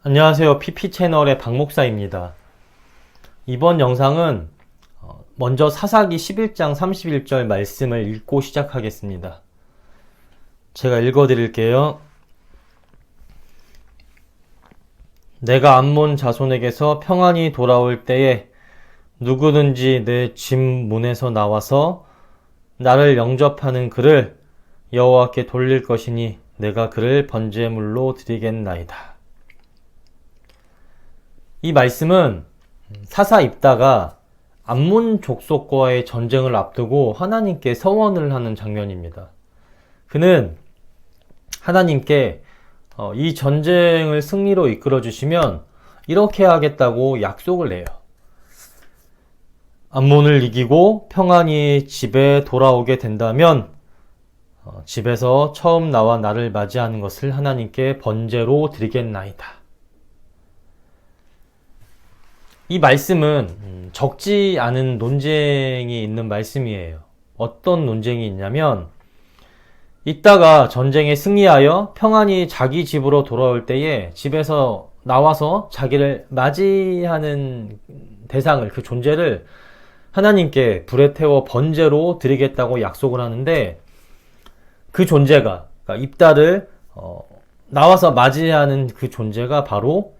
안녕하세요. PP 채널의 박목사입니다. 이번 영상은 먼저 사사기 11장 31절 말씀을 읽고 시작하겠습니다. 제가 읽어드릴게요. 내가 암몬 자손에게서 평안히 돌아올 때에 누구든지 내 집 문에서 나와서 나를 영접하는 그를 여호와께 돌릴 것이니 내가 그를 번제물로 드리겠나이다. 이 말씀은 사사 입다가 암몬 족속과의 전쟁을 앞두고 하나님께 서원을 하는 장면입니다. 그는 하나님께 이 전쟁을 승리로 이끌어 주시면 이렇게 하겠다고 약속을 해요. 암몬을 이기고 평안히 집에 돌아오게 된다면 집에서 처음 나와 나를 맞이하는 것을 하나님께 번제로 드리겠나이다. 이 말씀은 적지 않은 논쟁이 있는 말씀이에요. 어떤 논쟁이 있냐면 이따가 전쟁에 승리하여 평안히 자기 집으로 돌아올 때에 집에서 나와서 자기를 맞이하는 대상을, 그 존재를 하나님께 불에 태워 번제로 드리겠다고 약속을 하는데, 그 존재가, 그러니까 입다를 나와서 맞이하는 그 존재가 바로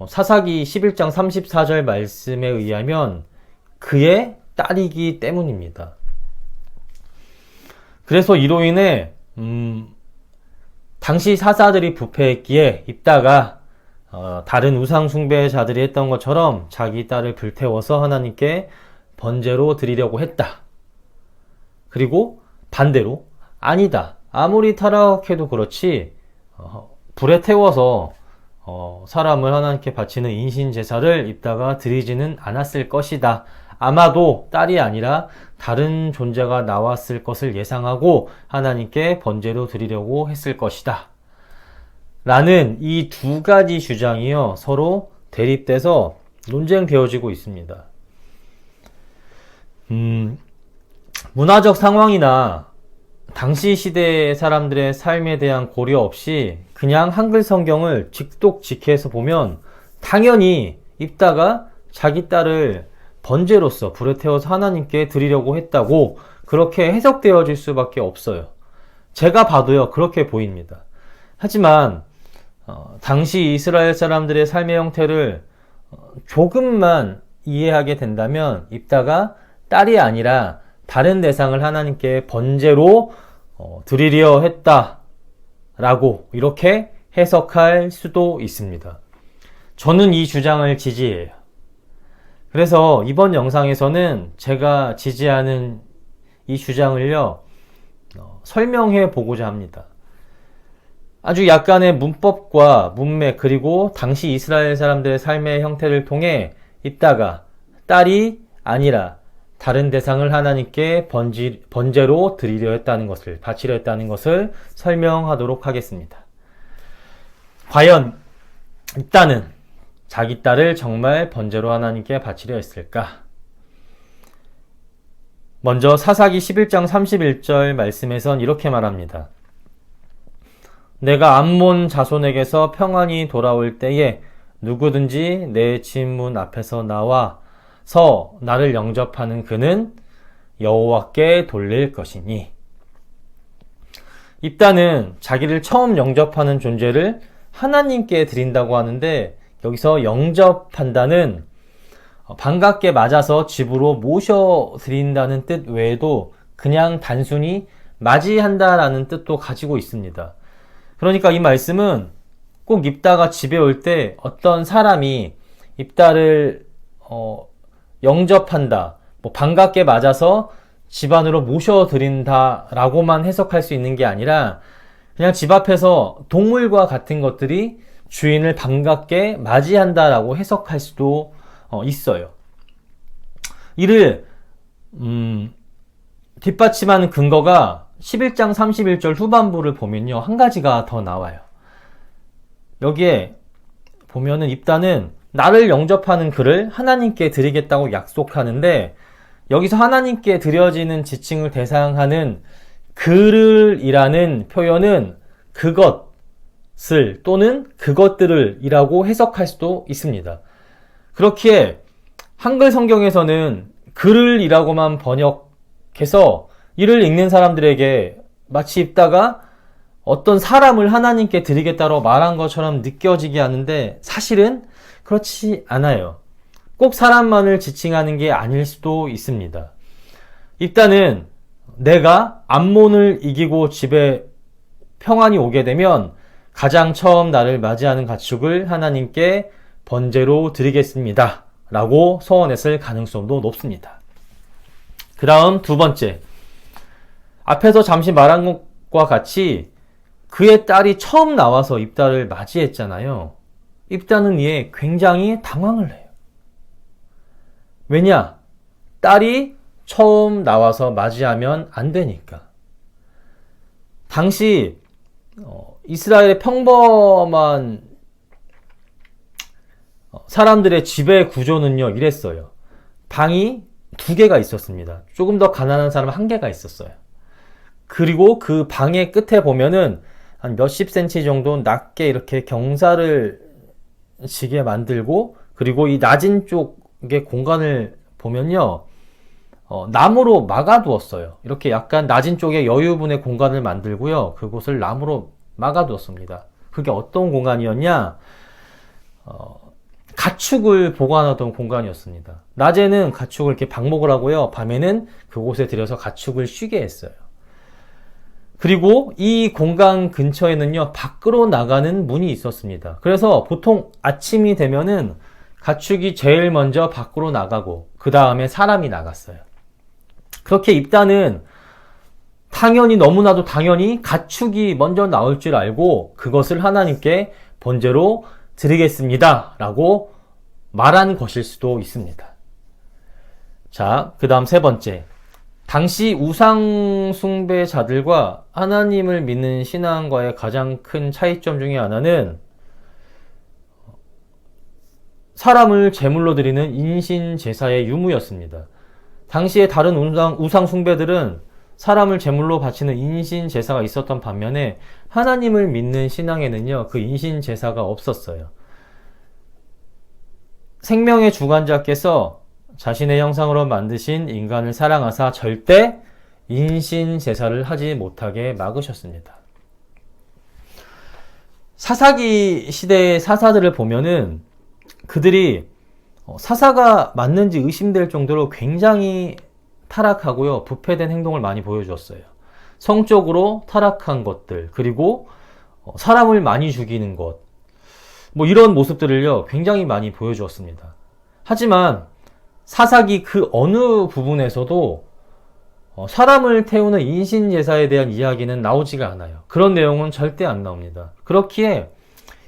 사사기 11장 34절 말씀에 의하면 그의 딸이기 때문입니다. 그래서 이로 인해 당시 사사들이 부패했기에 입다가 다른 우상 숭배자들이 했던 것처럼 자기 딸을 불태워서 하나님께 번제로 드리려고 했다. 그리고 반대로 아니다, 아무리 타락해도 그렇지 불에 태워서 사람을 하나님께 바치는 인신제사를 입다가 드리지는 않았을 것이다. 아마도 딸이 아니라 다른 존재가 나왔을 것을 예상하고 하나님께 번제로 드리려고 했을 것이다. 라는 이 두 가지 주장이요, 서로 대립돼서 논쟁되어지고 있습니다. 문화적 상황이나 당시 시대의 사람들의 삶에 대한 고려 없이 그냥 한글 성경을 직독직해서 보면 당연히 입다가 자기 딸을 번제로서 불에 태워서 하나님께 드리려고 했다고 그렇게 해석되어질 수밖에 없어요. 제가 봐도요, 그렇게 보입니다. 하지만 당시 이스라엘 사람들의 삶의 형태를 조금만 이해하게 된다면 입다가 딸이 아니라 다른 대상을 하나님께 번제로 드리려 했다라고 이렇게 해석할 수도 있습니다. 저는 이 주장을 지지해요. 그래서 이번 영상에서는 제가 지지하는 이 주장을요, 설명해 보고자 합니다. 아주 약간의 문법과 문맥, 그리고 당시 이스라엘 사람들의 삶의 형태를 통해 입다가 딸이 아니라 다른 대상을 하나님께 번제로 드리려 했다는 것을, 바치려 했다는 것을 설명하도록 하겠습니다. 과연 입다는 자기 딸을 정말 번제로 하나님께 바치려 했을까? 먼저 사사기 11장 31절 말씀에선 이렇게 말합니다. 내가 암몬 자손에게서 평안히 돌아올 때에 누구든지 내 집 문 앞에서 나와서 나를 영접하는 그는 여호와께 돌릴 것이니. 입다는 자기를 처음 영접하는 존재를 하나님께 드린다고 하는데, 여기서 영접한다는 반갑게 맞아서 집으로 모셔드린다는 뜻 외에도 그냥 단순히 맞이한다라는 뜻도 가지고 있습니다. 그러니까 이 말씀은 꼭 입다가 집에 올 때 어떤 사람이 입다를 영접한다, 반갑게 맞아서 집 안으로 모셔드린다 라고만 해석할 수 있는 게 아니라, 그냥 집 앞에서 동물과 같은 것들이 주인을 반갑게 맞이한다 라고 해석할 수도 있어요. 이를 뒷받침하는 근거가 11장 31절 후반부를 보면요, 한 가지가 더 나와요. 여기에 보면은 입다는 나를 영접하는 그를 하나님께 드리겠다고 약속하는데, 여기서 하나님께 드려지는 지칭을 대상하는 그를 이라는 표현은 그것, 그것을 또는 그것들을 이라고 해석할 수도 있습니다. 그렇기에 한글 성경에서는 그를 이라고만 번역해서 이를 읽는 사람들에게 마치 입다가 어떤 사람을 하나님께 드리겠다고 말한 것처럼 느껴지게 하는데 사실은 그렇지 않아요. 꼭 사람만을 지칭하는 게 아닐 수도 있습니다. 입다는 내가 암몬을 이기고 집에 평안이 오게 되면 가장 처음 나를 맞이하는 가축을 하나님께 번제로 드리겠습니다 라고 서원했을 가능성도 높습니다. 그 다음 두 번째, 앞에서 잠시 말한 것과 같이 그의 딸이 처음 나와서 입다를 맞이했잖아요. 입다는 이에 굉장히 당황을 해요. 왜냐? 딸이 처음 나와서 맞이하면 안 되니까. 당시 이스라엘의 평범한 사람들의 지배 구조는요, 이랬어요. 방이 2개가 있었습니다. 조금 더 가난한 사람은 1개가 있었어요. 그리고 그 방의 끝에 보면은 한 몇십 센치 정도 낮게 이렇게 경사를 지게 만들고, 그리고 이 낮은 쪽의 공간을 보면요, 나무로 막아두었어요. 이렇게 약간 낮은 쪽에 여유분의 공간을 만들고요, 그곳을 나무로 막아두었습니다. 그게 어떤 공간이었냐? 가축을 보관하던 공간이었습니다. 낮에는 가축을 이렇게 방목을 하고요, 밤에는 그곳에 들여서 가축을 쉬게 했어요. 그리고 이 공간 근처에는요, 밖으로 나가는 문이 있었습니다. 그래서 보통 아침이 되면은 가축이 제일 먼저 밖으로 나가고 그 다음에 사람이 나갔어요. 그렇게 입다는 당연히, 너무나도 당연히 가축이 먼저 나올 줄 알고 그것을 하나님께 번제로 드리겠습니다 라고 말한 것일 수도 있습니다. 자, 그 다음 세 번째, 당시 우상 숭배자들과 하나님을 믿는 신앙과의 가장 큰 차이점 중에 하나는 사람을 제물로 드리는 인신 제사의 유무였습니다. 당시에 다른 우상 숭배들은 사람을 제물로 바치는 인신 제사가 있었던 반면에 하나님을 믿는 신앙에는요, 그 인신 제사가 없었어요. 생명의 주관자께서 자신의 형상으로 만드신 인간을 사랑하사 절대 인신 제사를 하지 못하게 막으셨습니다. 사사기 시대의 사사들을 보면은 그들이 사사가 맞는지 의심될 정도로 굉장히 타락하고요, 부패된 행동을 많이 보여주었어요. 성적으로 타락한 것들, 그리고 사람을 많이 죽이는 것, 이런 모습들을요, 굉장히 많이 보여주었습니다. 하지만 사사기 그 어느 부분에서도 사람을 태우는 인신제사에 대한 이야기는 나오지가 않아요. 그런 내용은 절대 안 나옵니다. 그렇기에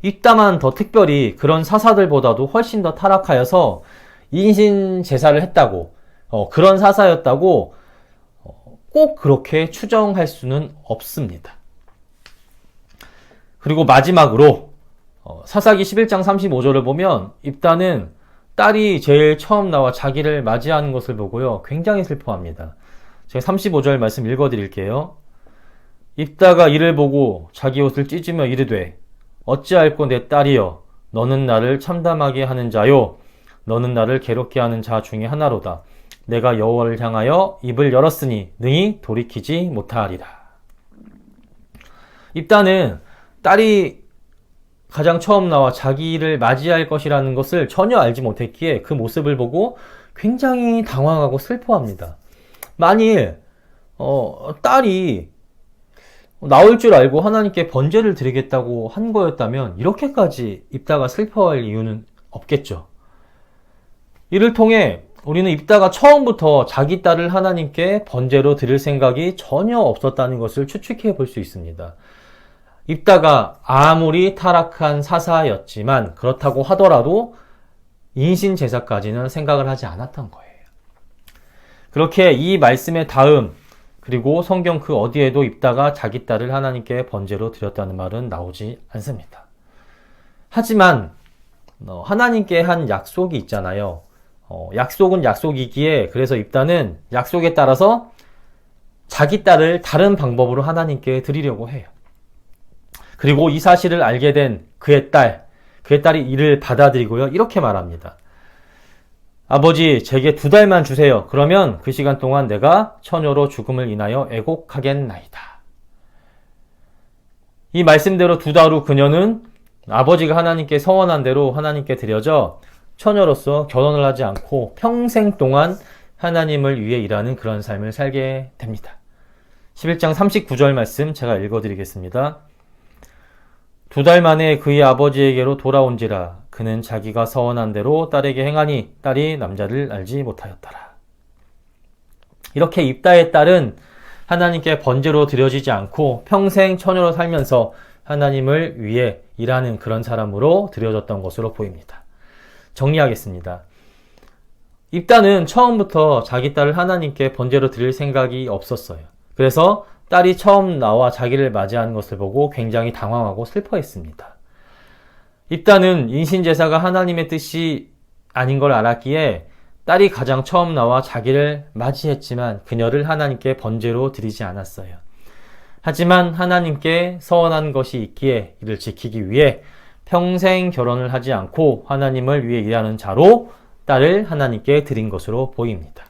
입다만 더 특별히 그런 사사들보다도 훨씬 더 타락하여서 인신제사를 했다고, 그런 사사였다고 꼭 그렇게 추정할 수는 없습니다. 그리고 마지막으로 사사기 11장 35절을 보면 입다는 딸이 제일 처음 나와 자기를 맞이하는 것을 보고요, 굉장히 슬퍼합니다. 제가 35절 말씀 읽어드릴게요. 입다가 이를 보고 자기 옷을 찢으며 이르되 어찌할꼬 내 딸이여, 너는 나를 참담하게 하는 자요, 너는 나를 괴롭게 하는 자 중에 하나로다. 내가 여호와를 향하여 입을 열었으니 능히 돌이키지 못하리라. 입다는 딸이 가장 처음 나와 자기를 맞이할 것이라는 것을 전혀 알지 못했기에 그 모습을 보고 굉장히 당황하고 슬퍼합니다. 만일 딸이 나올 줄 알고 하나님께 번제를 드리겠다고 한 거였다면 이렇게까지 입다가 슬퍼할 이유는 없겠죠. 이를 통해 우리는 입다가 처음부터 자기 딸을 하나님께 번제로 드릴 생각이 전혀 없었다는 것을 추측해 볼 수 있습니다. 입다가 아무리 타락한 사사였지만 그렇다고 하더라도 인신 제사까지는 생각을 하지 않았던 거예요. 그렇게 이 말씀의 다음, 그리고 성경 그 어디에도 입다가 자기 딸을 하나님께 번제로 드렸다는 말은 나오지 않습니다. 하지만 하나님께 한 약속이 있잖아요. 약속은 약속이기에 그래서 입다는 약속에 따라서 자기 딸을 다른 방법으로 하나님께 드리려고 해요. 그리고 이 사실을 알게 된 그의 딸이 이를 받아들이고요. 이렇게 말합니다. 아버지, 제게 2달만 주세요. 그러면 그 시간 동안 내가 처녀로 죽음을 인하여 애곡하겠나이다. 이 말씀대로 2달 후 그녀는 아버지가 하나님께 서원한 대로 하나님께 드려져 처녀로서 결혼을 하지 않고 평생 동안 하나님을 위해 일하는 그런 삶을 살게 됩니다. 11장 39절 말씀 제가 읽어드리겠습니다. 2달 만에 그의 아버지에게로 돌아온지라 그는 자기가 서원한 대로 딸에게 행하니 딸이 남자를 알지 못하였더라. 이렇게 입다의 딸은 하나님께 번제로 드려지지 않고 평생 처녀로 살면서 하나님을 위해 일하는 그런 사람으로 드려졌던 것으로 보입니다. 정리하겠습니다. 입다는 처음부터 자기 딸을 하나님께 번제로 드릴 생각이 없었어요. 그래서 딸이 처음 나와 자기를 맞이하는 것을 보고 굉장히 당황하고 슬퍼했습니다. 입다는 인신제사가 하나님의 뜻이 아닌 걸 알았기에 딸이 가장 처음 나와 자기를 맞이했지만 그녀를 하나님께 번제로 드리지 않았어요. 하지만 하나님께 서원한 것이 있기에 이를 지키기 위해 평생 결혼을 하지 않고 하나님을 위해 일하는 자로 딸을 하나님께 드린 것으로 보입니다.